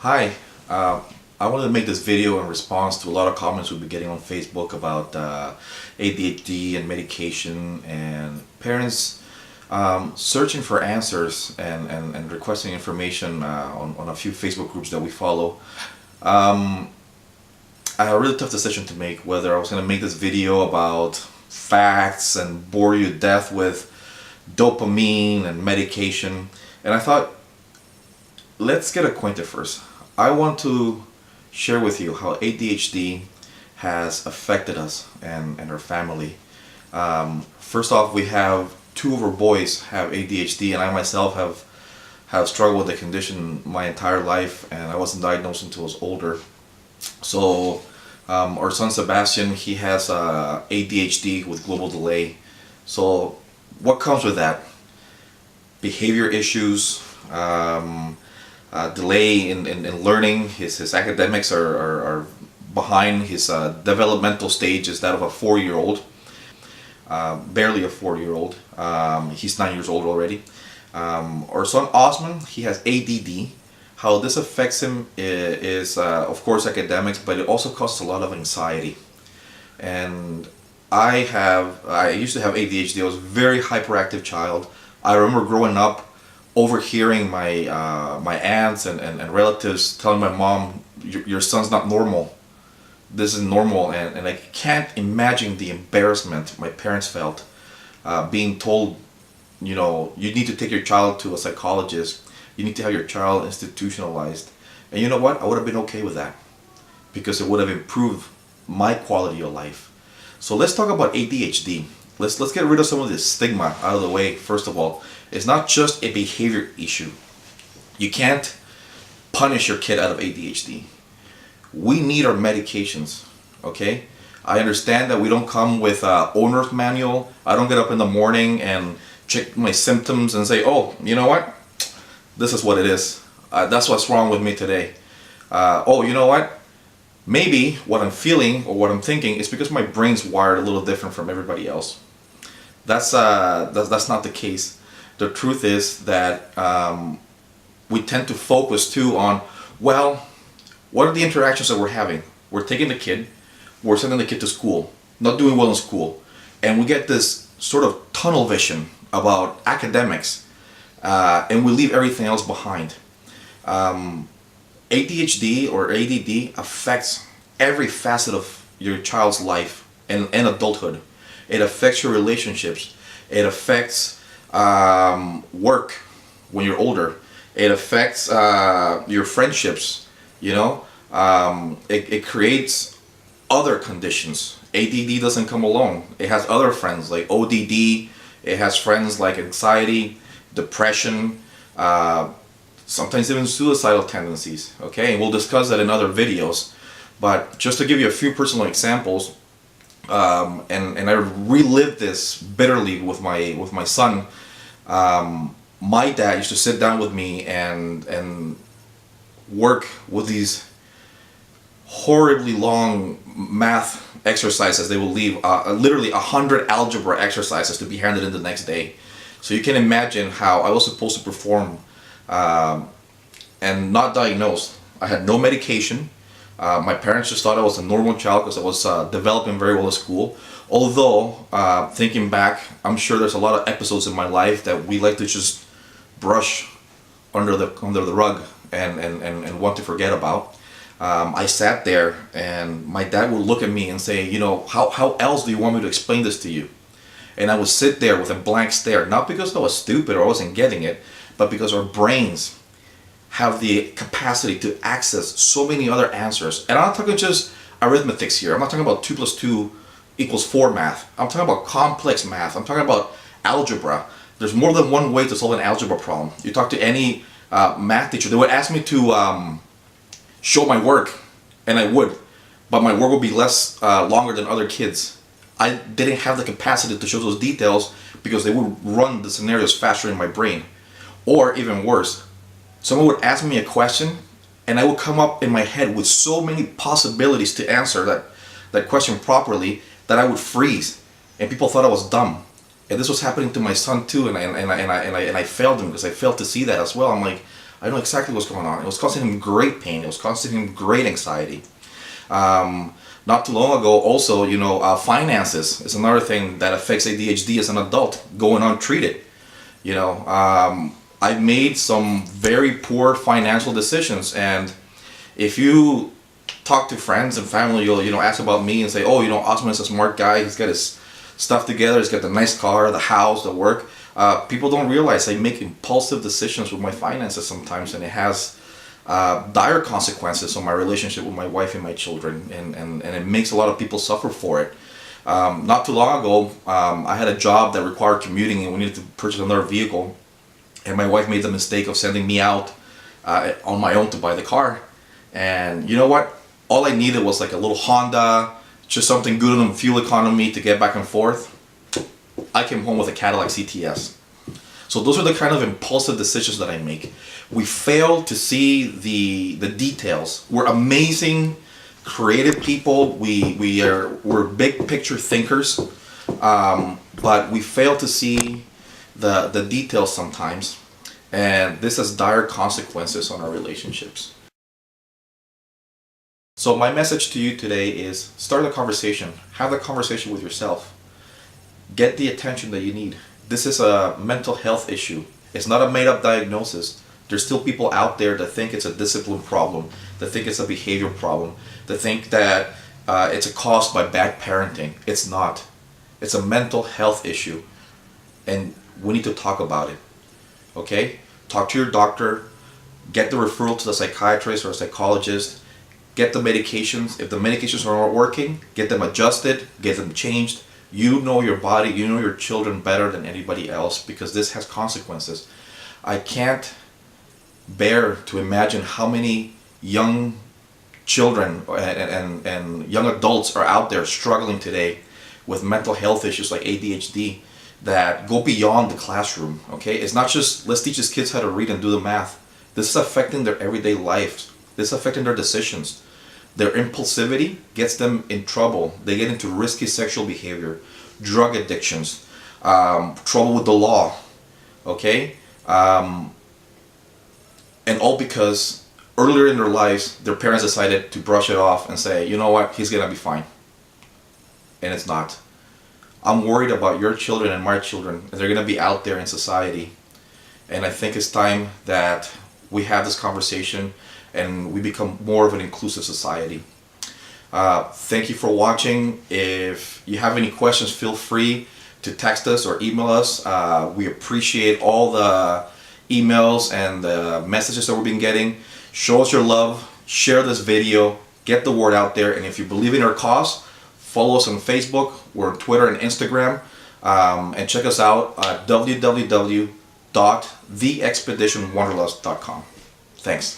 Hi, I wanted to make this video in response to a lot of comments we've been getting on Facebook about ADHD and medication and parents searching for answers and requesting information on a few Facebook groups that we follow. I had a really tough decision to make whether I was going to make this video about facts and bore you to death with dopamine and medication. And I thought, let's get acquainted first. I want to share with you how ADHD has affected us and our family. First off, we have two of our boys have ADHD, and I myself have struggled with the condition my entire life, and I wasn't diagnosed until I was older. So our son Sebastian, he has ADHD with global delay. So what comes with that? Behavior issues, delay in learning. His academics are behind. His developmental stage is that of a 4-year-old, barely a 4-year-old. He's 9 years old already. Our son Osman, he has ADD. How this affects him is of course academics, but it also causes a lot of anxiety. And I used to have ADHD. I was a very hyperactive child. I remember growing up overhearing my aunts and relatives telling my mom, your son's not normal. This is normal. And I can't imagine the embarrassment my parents felt being told, you need to take your child to a psychologist. You need to have your child institutionalized. And you know what? I would have been okay with that because it would have improved my quality of life. So let's talk about ADHD. Let's get rid of some of this stigma out of the way. First of all, it's not just a behavior issue. You can't punish your kid out of ADHD. We need our medications, okay? I understand that we don't come with an owner's manual. I don't get up in the morning and check my symptoms and say, oh, you know what? This is what it is. That's what's wrong with me today. Oh, you know what? Maybe what I'm feeling or what I'm thinking is because my brain's wired a little different from everybody else. That's not the case. The truth is that we tend to focus too on, well, what are the interactions that we're having? We're taking the kid, we're sending the kid to school, not doing well in school, and we get this sort of tunnel vision about academics, and we leave everything else behind. ADHD or ADD affects every facet of your child's life and adulthood. It affects your relationships. It affects work when you're older. It affects your friendships. It creates other conditions. ADD doesn't come alone. It has other friends like ODD. It has friends like anxiety, depression, sometimes even suicidal tendencies. Okay, and we'll discuss that in other videos. But just to give you a few personal examples, and I relived this bitterly with my son. My dad used to sit down with me and work with these horribly long math exercises. They will leave literally 100 algebra exercises to be handed in the next day. So you can imagine how I was supposed to perform and not diagnosed. I had no medication. My parents just thought I was a normal child because I was developing very well at school. Although, thinking back, I'm sure there's a lot of episodes in my life that we like to just brush under the rug and want to forget about. I sat there and my dad would look at me and say, how else do you want me to explain this to you? And I would sit there with a blank stare, not because I was stupid or I wasn't getting it, but because our brains have the capacity to access so many other answers. And I'm not talking just arithmetics here. I'm not talking about 2 + 2 = 4 math. I'm talking about complex math. I'm talking about algebra. There's more than one way to solve an algebra problem. You talk to any math teacher, they would ask me to show my work, and I would, but my work would be less longer than other kids. I didn't have the capacity to show those details because they would run the scenarios faster in my brain. Or even worse, someone would ask me a question and I would come up in my head with so many possibilities to answer that question properly that I would freeze, and people thought I was dumb. And this was happening to my son too, and I failed him because I failed to see that as well. I'm like, I know exactly what's going on. It was causing him great pain. It was causing him great anxiety. Not too long ago, also, finances is another thing that affects ADHD as an adult, going untreated. I've made some very poor financial decisions, and if you talk to friends and family, you'll ask about me and say, oh, Osman is a smart guy. He's got his stuff together. He's got the nice car, the house, the work. People don't realize I make impulsive decisions with my finances sometimes, and it has dire consequences on my relationship with my wife and my children, and it makes a lot of people suffer for it. Not too long ago, I had a job that required commuting, and we needed to purchase another vehicle, and my wife made the mistake of sending me out on my own to buy the car. And you know what? All I needed was like a little Honda, just something good on fuel economy to get back and forth. I came home with a Cadillac CTS. So those are the kind of impulsive decisions that I make. We fail to see the details. We're amazing, creative people. We're big picture thinkers, but we fail to see the details sometimes, and this has dire consequences on our relationships. So my message to you today is start a conversation. Have a conversation with yourself. Get the attention that you need. This is a mental health issue. It's not a made-up diagnosis. There's still people out there that think it's a discipline problem, that think it's a behavior problem, that think that it's caused by bad parenting. It's not. It's a mental health issue, and we need to talk about it. Okay? Talk to your doctor. Get the referral to the psychiatrist or a psychologist. Get the medications. If the medications are not working, get them adjusted, get them changed. You know your body, you know your children better than anybody else, because this has consequences. I can't bear to imagine how many young children and young adults are out there struggling today with mental health issues like ADHD that go beyond the classroom. Okay, it's not just let's teach these kids how to read and do the math. This is affecting their everyday lives. This is affecting their decisions. Their impulsivity gets them in trouble. They get into risky sexual behavior, drug addictions, trouble with the law, okay? And all because earlier in their lives, their parents decided to brush it off and say, you know what, he's gonna be fine. And it's not. I'm worried about your children and my children. They're gonna be out there in society. And I think it's time that we have this conversation and we become more of an inclusive society. Thank you for watching. If you have any questions, feel free to text us or email us. We appreciate all the emails and the messages that we've been getting. Show us your love, share this video, get the word out there, and if you believe in our cause, follow us on Facebook, we're on Twitter and Instagram, and check us out at www.theexpeditionwanderlust.com. Thanks.